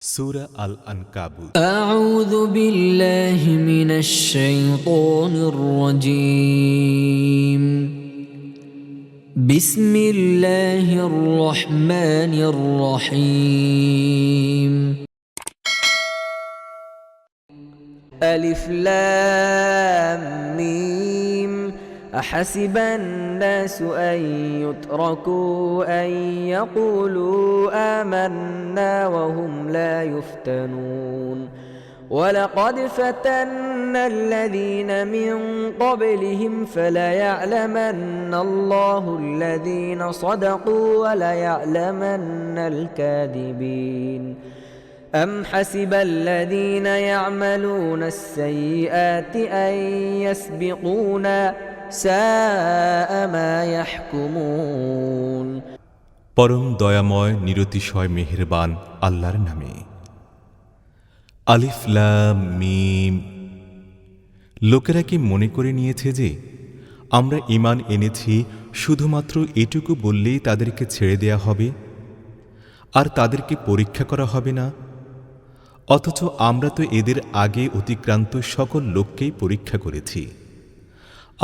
সূরা আল আনকাবুত। أعوذ بالله من الشيطان الرجيم. بسم الله الرحمن الرحيم. ألف لام ميم. أحسب الناس أن يتركوا أن يقولوا آمنا وهم لا يفتنون ولقد فتنا الذين من قبلهم فليعلمن الله الذين صدقوا وليعلمن الكاذبين أم حسب الذين يعملون السيئات أن يسبقونا ساء ما يحكمون পরম দয়াময় নিরতিশয় মেহেরবান আল্লাহর নামে। আলিফ লাম মিম। লোকেরা কি মনে করে নিয়েছে যে আমরা ঈমান এনেছি শুধুমাত্র এটুকু বললেই তাদেরকে ছেড়ে দেয়া হবে আর তাদেরকে পরীক্ষা করা হবে না? অথচ আমরা তো এদের আগে অতিক্রান্ত সকল লোককেই পরীক্ষা করেছি।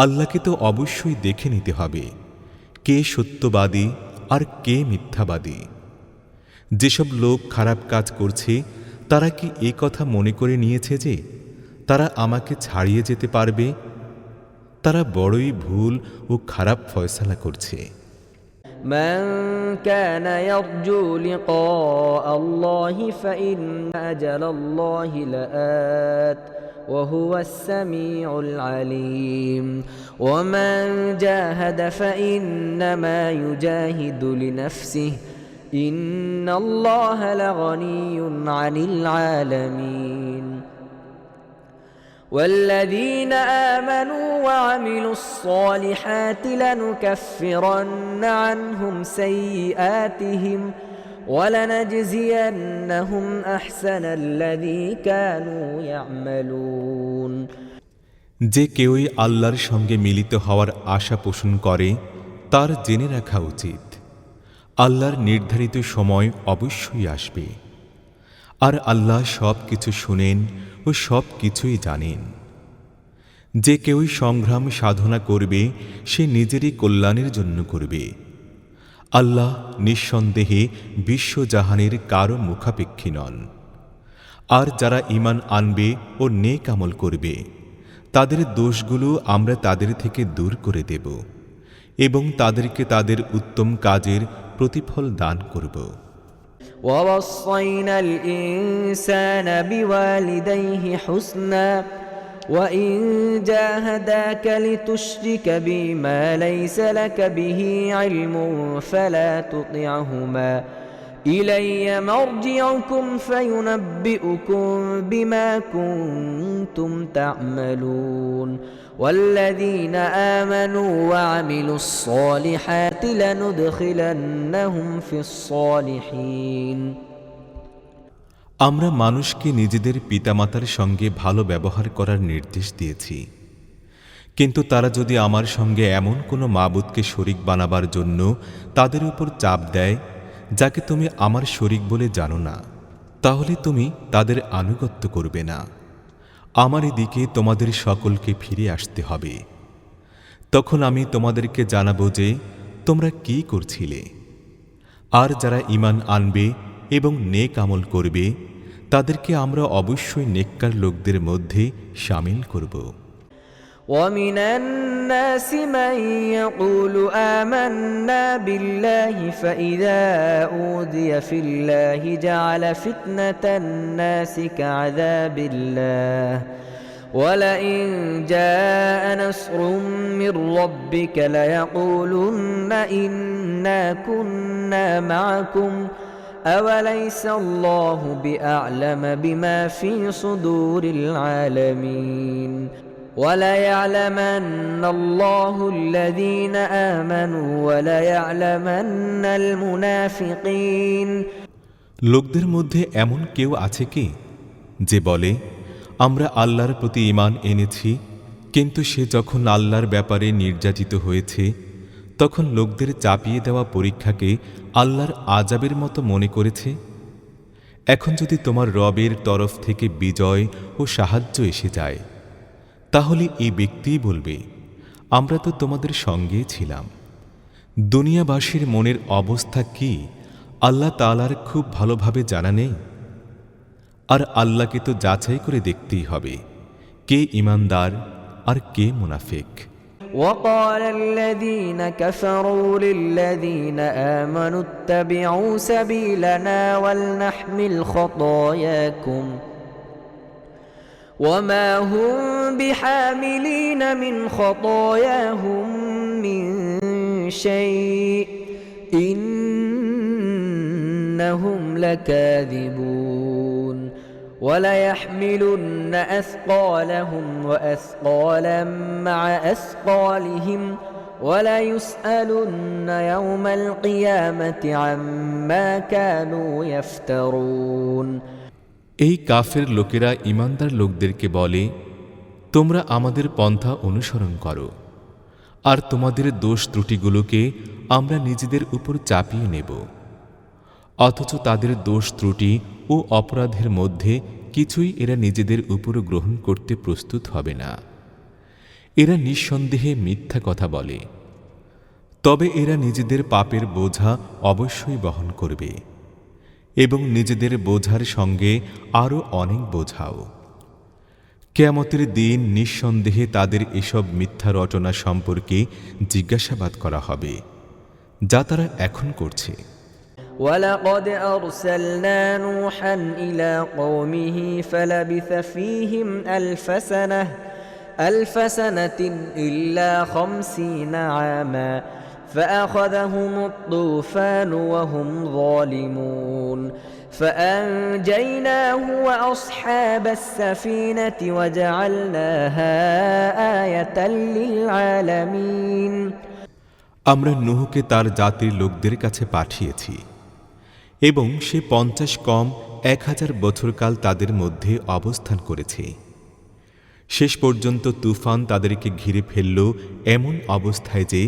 আল্লাহকে তো অবশ্যই দেখে নিতে হবে কে সত্যবাদী আর কে মিথ্যাবাদী। যেসব লোক খারাপ কাজ করছে তারা কি এ কথা মনে করে নিয়েছে যে তারা আমাকে ছাড়িয়ে যেতে পারবে? তারা বড়ই ভুল ও খারাপ ফয়সালা করছে। من كان يرجو لقاء الله فإن أجل الله لآت وهو السميع العليم ومن جاهد فإنما يجاهد لنفسه إن الله لغني عن العالمين والذين آمنوا وعملوا الصالحات لنكفرن عنهم سيئاتهم ولنجزينهم أحسن الذي كانوا يعملون যে কেউই আল্লাহর সঙ্গে মিলিত হওয়ার আশা পোষণ করে তার জেনে রাখা উচিত আল্লাহর নির্ধারিত সময় অবশ্যই আসবে, আর আল্লাহ সব কিছু শুনেন ও সব কিছুই জানেন। যে কেউই সংগ্রাম সাধনা করবে সে নিজেরই কল্যাণের জন্য করবে। আল্লাহ নিঃসন্দেহে বিশ্বজাহানের কারো মুখাপেক্ষী নন। আর যারা ঈমান আনবে ও নেক আমল করবে তাদের দোষগুলো আমরা তাদের থেকে দূর করে দেব এবং তাদেরকে তাদের উত্তম কাজের প্রতিফল দান করব। ووصينا الإنسان بوالديه حسنا وإن جاهداك لتشرك بي ما ليس لك به علم فلا تطعهما إلي مرجعكم فينبئكم بما كنتم تعملون والذين آمنوا وعملوا الصالحات لندخلنهم في الصالحين আমরা মানুষকে নিজেদের পিতামাতার সঙ্গে ভালো ব্যবহার করার নির্দেশ দিয়েছি, কিন্তু তারা যদি আমার সঙ্গে এমন কোনো মাবুদকে শরীক বানাবার জন্য তাদের উপর চাপ দেয় যাকে তুমি আমার শরীক বলে জানো না, তাহলে তুমি তাদের আনুগত্য করবে না। আমারই দিকে তোমাদের সকলকে ফিরে আসতে হবে। তখন আমি তোমাদেরকে জানাবো যে তোমরা কি করছিলে। আর যারা ঈমান আনবে এবং নেক আমল করবে তাদেরকে আমরা অবশ্যই নেককার লোকদের মধ্যে শামিল করব। ومن الناس من يقول آمنا بالله فإذا أوذي في الله جعل فتنة الناس كعذاب الله ولئن جاء نصر من ربك ليقولن إنا كنا معكم أوليس الله بأعلم بما في صدور العالمين وليعلمن الله الذين آمنوا وليعلمن المنافقين লোকদের মধ্যে এমন কেউ আছে কি যে বলে আমরা আল্লাহর প্রতি ঈমান এনেছি, কিন্তু সে যখন আল্লাহর ব্যাপারে নির্যাতিত হয়েছে তখন লোকদের চাপিয়ে দেওয়া পরীক্ষাকে আল্লাহর আযাবের মতো মনে করেছে? এখন যদি তোমার রবের তরফ থেকে বিজয় ও সাহায্য এসে যায়, তাহলে এই ব্যক্তিই বলবে, আমরা তো তোমাদের সঙ্গে ছিলাম। দুনিয়াবাসীর মনের অবস্থা কি আল্লাহ তাআলার খুব ভালোভাবে জানা নেই? আর আল্লাহকে তো যাচাই করে দেখতেই হবে কে ঈমানদার আর কে মুনাফিক। وقال الذين كفروا للذين آمنوا اتبعوا سبيلنا ولنحمل خطاياكم وما هم بحاملين من خطاياهم من شيء إنهم لكاذبون وليحملن أثقالهم وأثقالا مع أثقالهم وليسألن يوم القيامة عما كانوا يفترون। এই কাফের লোকেরা ঈমানদার লোকদেরকে বলে, তোমরা আমাদের পন্থা অনুসরণ করো, আর তোমাদের দোষ ত্রুটিগুলোকে আমরা নিজেদের উপর চাপিয়ে নেব। অথচ তাদের দোষ ত্রুটি ও অপরাধের মধ্যে কিছুই এরা নিজেদের উপর গ্রহণ করতে প্রস্তুত হবে না। এরা নিঃসন্দেহে মিথ্যা কথা বলে, তবে এরা নিজেদের পাপের বোঝা অবশ্যই বহন করবে এবং নিজেদের বোঝার সঙ্গে আরও অনেক বোঝাও। কিয়ামতের দিন নিঃসন্দেহে তাদের এসব মিথ্যা রচনা সম্পর্কে জিজ্ঞাসাবাদ করা হবে, যা তারা এখন করছে। ولقد أرسلنا نوحا إلى قومه فلبث فيهم ألف سنة إلا 50 عاما فأخذهم الطوفان وهم ظالمون فأنجيناه وأصحاب السفينة وجعلناها آية للعالمين। আমরা নূহকে তার জাতির লোকদের কাছে পাঠিয়েছি এবং সে 50 কম 1000 বছরকাল তাদের মধ্যে অবস্থান করেছে। শেষ পর্যন্ত তুফান তাদেরকে ঘিরে ফেলল এমন অবস্থায় যে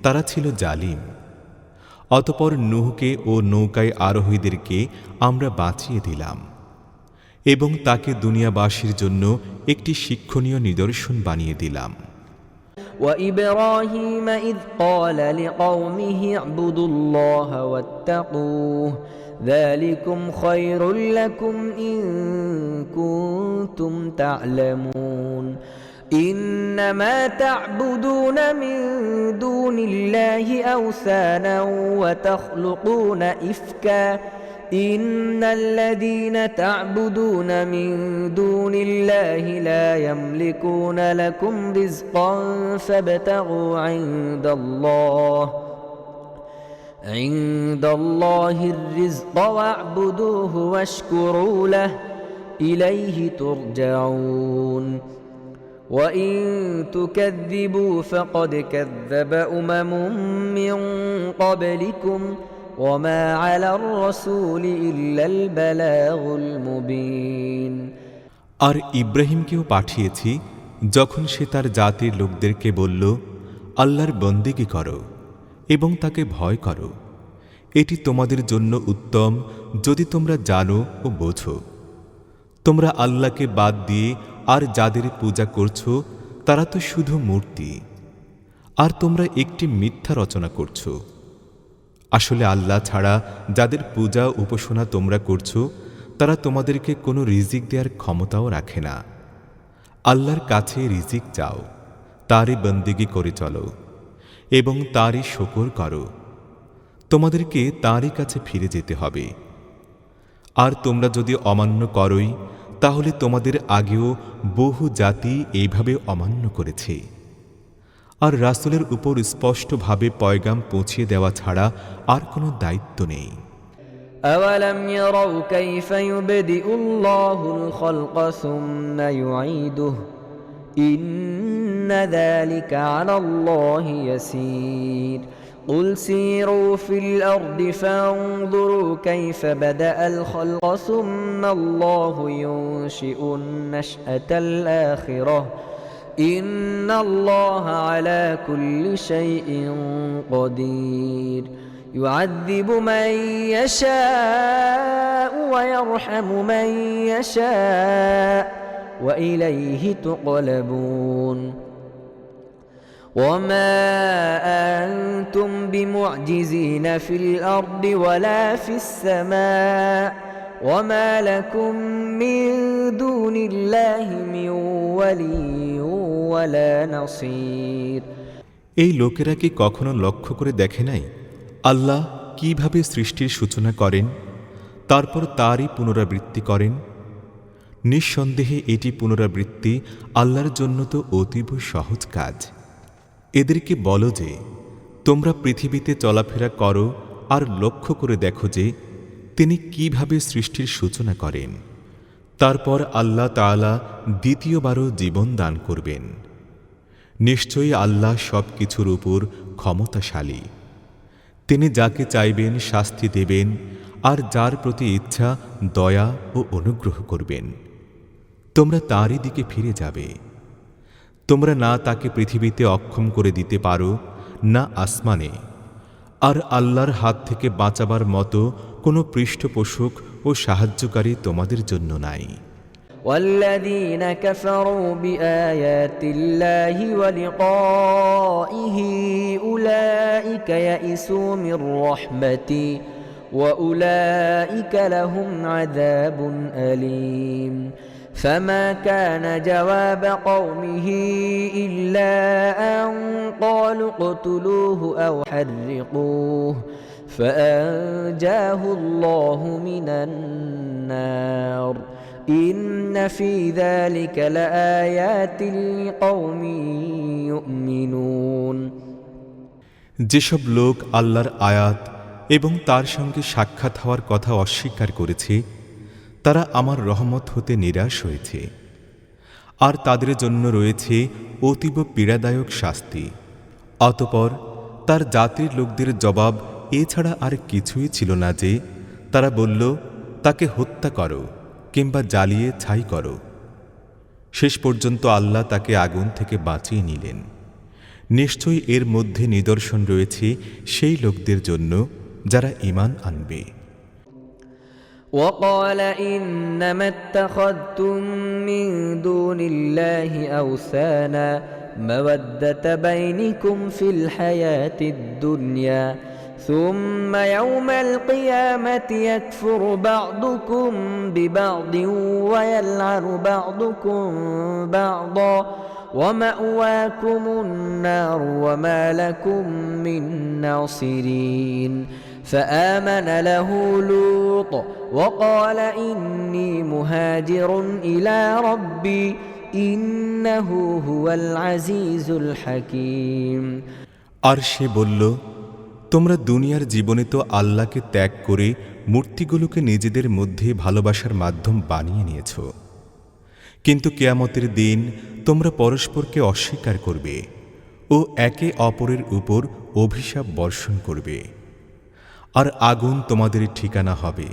তারা ছিল জালিম। অতঃপর নূহকে ও নৌকায় আরোহীদেরকে আমরা বাঁচিয়ে দিলাম এবং তাকে দুনিয়াবাসীর জন্য একটি শিক্ষণীয় নিদর্শন বানিয়ে দিলাম। وإبراهيم إذ قال لقومه اعبدوا الله واتقوه ذلكم خير لكم إن كنتم تعلمون إنما تعبدون من دون الله أوثانا وتخلقون إفكا إن الذين تعبدون من دون الله لا يملكون لكم رزقا فابتغوا عند الله الرزق واعبدوه واشكروا له إليه ترجعون وإن تكذبوا فقد كذب أمم من قبلكم وما على الرسول إلا البلاغ المبين। আর ইব্রাহিমকেও পাঠিয়েছি যখন সে তার জাতির লোকদেরকে বলল, আল্লাহর বন্দেগী করো এবং তাকে ভয় করো, এটি তোমাদের জন্য উত্তম যদি তোমরা জানো ও বোঝো। তোমরা আল্লাহকে বাদ দিয়ে আর যাদের পূজা করছো তারা তো শুধু মূর্তি, আর তোমরা একটি মিথ্যা রচনা করছো। আসলে আল্লাহ ছাড়া যাদের পূজা উপাসনা তোমরা করছো তারা তোমাদেরকে কোনো রিজিক দেওয়ার ক্ষমতাও রাখে না। আল্লাহর কাছে রিজিক চাও, তারই বন্দেগী করে চলো এবং তারই শুকর করো। তোমাদেরকে তারই কাছে ফিরে যেতে হবে। আর তোমরা যদি অমান্য করোই তাহলে তোমাদের আগেও বহু জাতি এইভাবে অমান্য করেছে। আর রাসূলের উপর স্পষ্টভাবে পয়গাম পৌঁছিয়ে দেওয়া ছাড়া আর কোনো দায়িত্ব নেই। أولم يروا كيف يبدئ الله الخلق ثم يعيده إن ذلك على الله يسير قل سيروا في الأرض فانظروا كيف بدأ الخلق ثم الله ينشئ النشأة الآخرة إن الله على كل شيء قدير يعذب من يشاء ويرحم من يشاء وإليه تقلبون وما أنتم بمعجزين في الأرض ولا في السماء وما لكم من دون الله من ولي ولا نصير এই লোকেরা কি কখনো লক্ষ্য করে দেখে নাই আল্লাহ কিভাবে সৃষ্টির সূচনা করেন, তারপর তারই পুনরাবৃত্তি করেন? নিঃসন্দেহে এটি পুনরাবৃত্তি আল্লাহর জন্য তো অতীব সহজ কাজ। এদেরকে বলো যে তোমরা পৃথিবীতে চলাফেরা করো আর লক্ষ্য করে দেখো যে তিনি কিভাবে সৃষ্টির সূচনা করেন, তারপর আল্লাহ তাআলা দ্বিতীয়বারও জীবন দান করবেন। নিশ্চয়ই আল্লাহ সব কিছুর উপর ক্ষমতাশালী। তিনি যাকে চাইবেন শাস্তি দেবেন আর যার প্রতি ইচ্ছা দয়া ও অনুগ্রহ করবেন। তোমরা তারই দিকে ফিরে যাবে। তোমরা না তাকে পৃথিবীতে অক্ষম করে দিতে পারো, না আসমানে, আর আল্লাহর হাত থেকে বাঁচাবার মতো কোনো পৃষ্ঠপোষক ও সাহায্যকারী তোমাদের জন্য নাই। والذين كفروا بآيات الله ولقائه أولئك يئسوا من رحمتي وأولئك لهم عذاب أليم فما كان جواب قومه إلا أن قالوا اقتلوه أو حرقوه فأنجاه الله من النار إن في ذلك لآيات لقوم يؤمنون যেসব লোক আল্লাহর আয়াত এবং তার সঙ্গে সাক্ষাৎ হওয়ার কথা অস্বীকার করেছে তারা আমার রহমত হতে নিরাশ হয়েছে, আর তাদের জন্য রয়েছে অতীব পীড়াদায়ক শাস্তি। অতঃপর তার জাতির লোকদের জবাব এছাড়া আর কিছুই ছিল না যে তারা বলল, তাকে হত্যা করো কিংবা জ্বালিয়ে ছাই করো। শেষ পর্যন্ত আল্লাহ তাকে আগুন থেকে বাঁচিয়ে নিলেন। নিশ্চয়ই এর মধ্যে নিদর্শন রয়েছে সেই লোকদের জন্য যারা ঈমান আনবে। وقال إنما اتخذتم من دون الله أوثانا مودة بينكم في الحياة الدنيا ثم يوم القيامة يكفر بعضكم ببعض ويلعن بعضكم بعضا ومأواكم النار وما لكم من ناصرين فآمن له لوط وقال إني مهاجر إلى ربي إنه هو العزيز الحكيم আর সে বলল, তোমরা দুনিয়ার জীবনে তো আল্লাহকে ত্যাগ করে মূর্তিগুলোকে নিজেদের মধ্যে ভালোবাসার মাধ্যম বানিয়ে নিয়েছ, কিন্তু কিয়ামতের দিন তোমরা পরস্পরকে অস্বীকার করবে ও একে অপরের উপর অভিশাপ বর্ষণ করবে, আর আগুন তোমাদের ঠিকানা হবে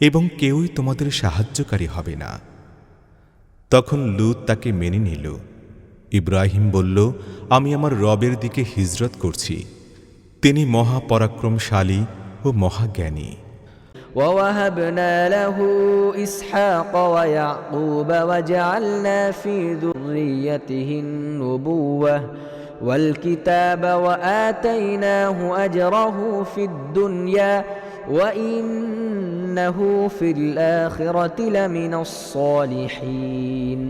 এবং কেউই তোমাদের সাহায্যকারী হবে না। তখন লূত তাকে মেনে নিল। ইব্রাহিম বলল, আমি আমার রবের দিকে হিজরত করছি, তিনি মহাপরাক্রমশালী ও মহাজ্ঞানী। ووهبنا له إسحاق ويعقوب وجعلنا في ذريته النبوة والكتاب وآتيناه أجره في الدنيا وإنه في الآخرة لمن الصالحين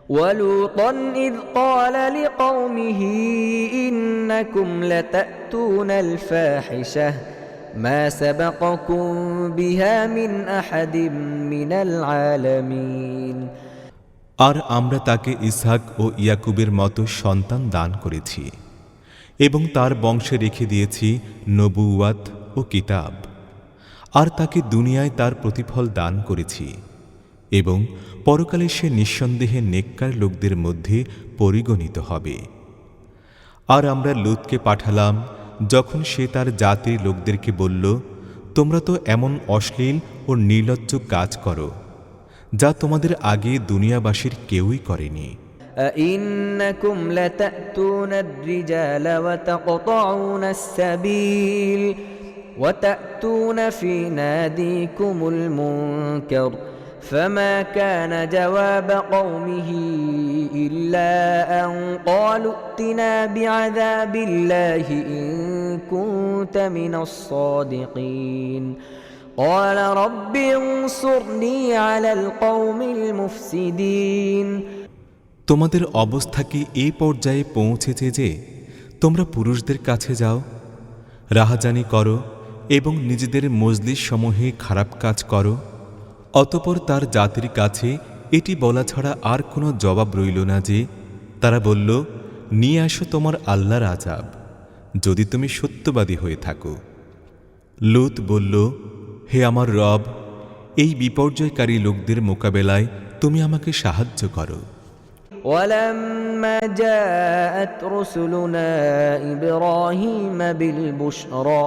ولوطا إذ قال لقومه إنكم لتأتون الفاحشة ما سبقكم بها من أحد من العالمين আর আমরা তাকে ইসহাক ও ইয়াকুবের মতো সন্তান দান করেছি এবং তার বংশে রেখে দিয়েছি নবুওয়াত ও কিতাব, আর তাকে দুনিয়ায় তার প্রতিফল দান করেছি এবং পরকালে সে নিঃসন্দেহে নেককার লোকদের মধ্যে পরিগণিত হবে। আর আমরা লূতকে পাঠালাম যখন সে তার জাতির লোকদেরকে বলল, তোমরা তো এমন অশ্লীল ও নির্লজ্জ কাজ করো যা তোমাদের আগে দুনিয়াবাসীর কেউই করেনি। أئنكم لتأتون الرجال وتقطعون السبيل وتأتون في ناديكم المنكر فما كان جواب قومه إلا أن قالوا ائتنا بعذاب الله إن كنت من الصادقين قال رب انصرني على القوم المفسدين তোমাদের অবস্থা কি এই পর্যায়ে পৌঁছেছে যে তোমরা পুরুষদের কাছে যাও, রাহাজানি করো এবং নিজেদের মজলিস সমূহে খারাপ কাজ করো? অতঃপর তার জাতির কাছে এটি বলা ছাড়া আর কোনো জবাব রইল না যে তারা বলল, নিয়ে আসো তোমার আল্লাহর আযাব যদি তুমি সত্যবাদী হয়ে থাকো। লূত বলল, হে আমার রব, এই বিপর্যয়কারী লোকদের মোকাবেলায় তুমি আমাকে সাহায্য করো। ولما جاءت رسلنا إبراهيم بالبشرى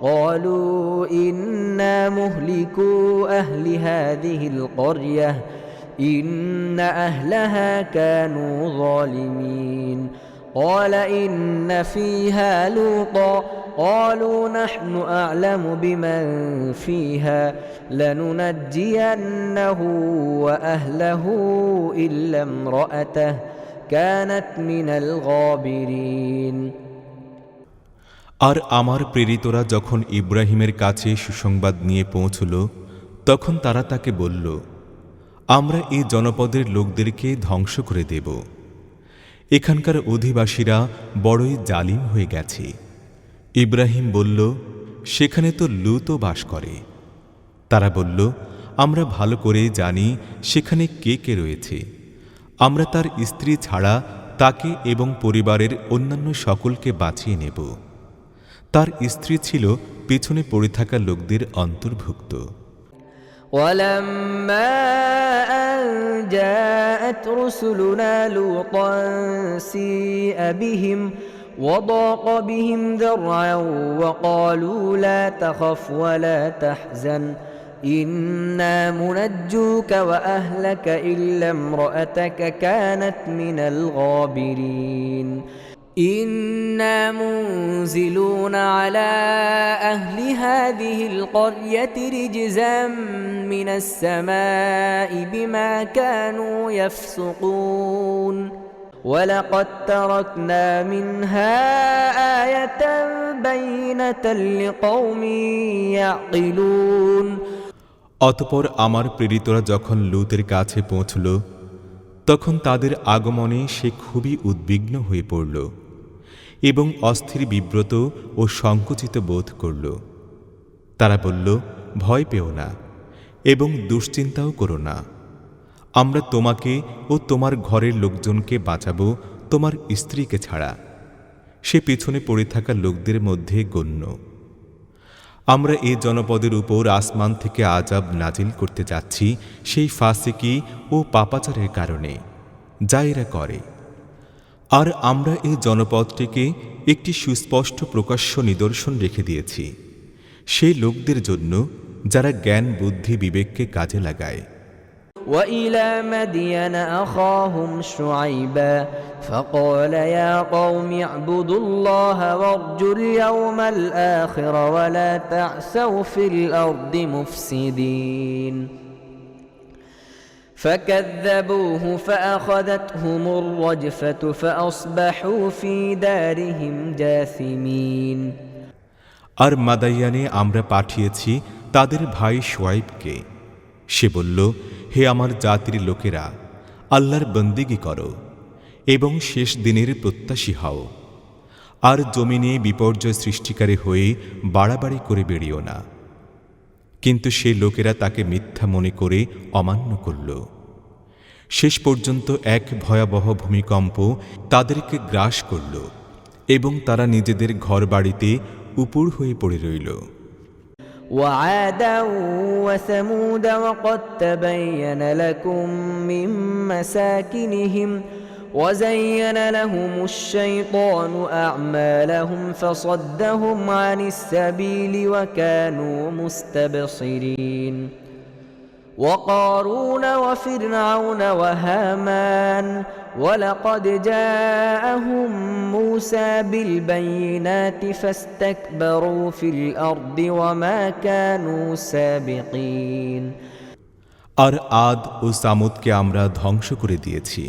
قالوا إنا مهلكو أهل هذه القرية إن أهلها كانوا ظالمين قال إن فيها لوطا قالوا نحن أعلم بمن فيها لننجينه وأهله إلا امرأته كانت من الغابرين আর আমার প্রেরিতরা যখন ইব্রাহিমের কাছে সুসংবাদ নিয়ে পৌঁছল, তখন তারা তাকে বলল, আমরা এই জনপদের লোকদেরকে ধ্বংস করে দেব। এখানকার অধিবাসীরা বড়ই জালিম হয়ে গেছে। ইব্রাহিম বলল, সেখানে তো লূতও বাস করে। তারা বলল, আমরা ভালো করেই জানি সেখানে কে কে রয়েছে। আমরা তার স্ত্রী ছাড়া তাকে এবং পরিবারের অন্যান্য সকলকে বাঁচিয়ে নেব। তার স্ত্রী ছিল পেছনে পড়ে থাকা লোকদের অন্তর্ভুক্ত। ولما أن جاءت رسلنا لوطا سيء بهم وضاق بهم ذرعا وقالوا لا تخف ولا تحزن إنا منجوك وأهلك إلا امرأتك كانت من الغابرين إنا منزلون على أهل هذه القرية رجزا من السماء بما كانوا يفسقون ولقد تركنا منها آية بينة لقوم يعقلون অতঃপর আমার প্রেরিতরা যখন লূতের কাছে পৌঁছল, তখন তাদের আগমনে সে খুবই উদ্বিগ্ন হয়ে পড়ল এবং অস্থির, বিব্রত ও সংকুচিত বোধ করল। তারা বলল, ভয় পেও না এবং দুশ্চিন্তাও করো না। আমরা তোমাকে ও তোমার ঘরের লোকজনকে বাঁচাবো, তোমার স্ত্রীকে ছাড়া। সে পিছনে পড়ে থাকা লোকদের মধ্যে গণ্য। আমরা এই জনপদের উপর আসমান থেকে আযাব নাজিল করতে যাচ্ছি সেই ফাসিকি ও পাপাচারের কারণে, যা এরা করে। আর আমরা এই জনপদটিকে একটি সুস্পষ্ট প্রকাশ্য নিদর্শন রেখে দিয়েছি সেই লোকদের জন্য যারা জ্ঞান, বুদ্ধি, বিবেককে কাজে লাগায়। وإلى مدين أخاهم شعيبا فقال يا قوم اعبدوا الله وارجوا اليوم الآخر ولا تعثوا في الأرض مفسدين فكذبوه فأخذتهم الرجفة فأصبحوا في دارهم جاثمين আর মাদাইয়ানে আমরা পাঠিয়েছি তাদের ভাই শুআয়বকে। সে বলল, হে আমার জাতির লোকেরা, আল্লাহর বন্দেগী করো এবং শেষ দিনের প্রত্যাশী হও, আর জমিনে বিপর্যয় সৃষ্টিকারী হয়ে বাড়াবাড়ি করে বেরিও না। কিন্তু সে লোকেরা তাকে মিথ্যা মনে করে অমান্য করল। শেষ পর্যন্ত এক ভয়াবহ ভূমিকম্প তাদেরকে গ্রাস করল এবং তারা নিজেদের ঘরবাড়িতে উপুড় হয়ে পড়ে রইল। وعادا وثمود وقد تبين لكم من مساكنهم وزين لهم الشيطان أعمالهم فصدهم عن السبيل وكانوا مستبصرين وقارون وفرعون وهامان ولقد جاءهم موسى بالبينات فاستكبروا في الأرض وما كانوا سابقين আর আদ ও সামুদকে আমরা ধ্বংস করে দিয়েছি।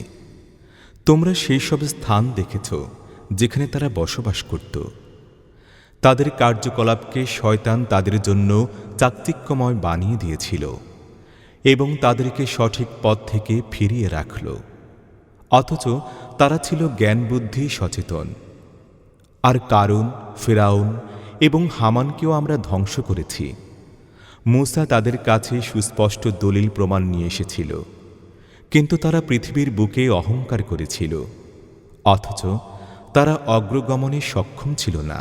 তোমরা সেই সব স্থান দেখেছ যেখানে তারা বসবাস করত। তাদের কার্যকলাপকে শয়তান তাদের জন্য চাকচিক্যময় বানিয়ে দিয়েছিল এবং তাদেরকে সঠিক পথ থেকে ফিরিয়ে রাখল, অথচ তারা ছিল জ্ঞান বুদ্ধি সচেতন। আর কারুন, ফিরাউন এবং হামানকেও আমরা ধ্বংস করেছি। মূসা তাদের কাছে সুস্পষ্ট দলিল প্রমাণ নিয়ে এসেছিল, কিন্তু তারা পৃথিবীর বুকে অহংকার করেছিল, অথচ তারা অগ্রগমনে সক্ষম ছিল না।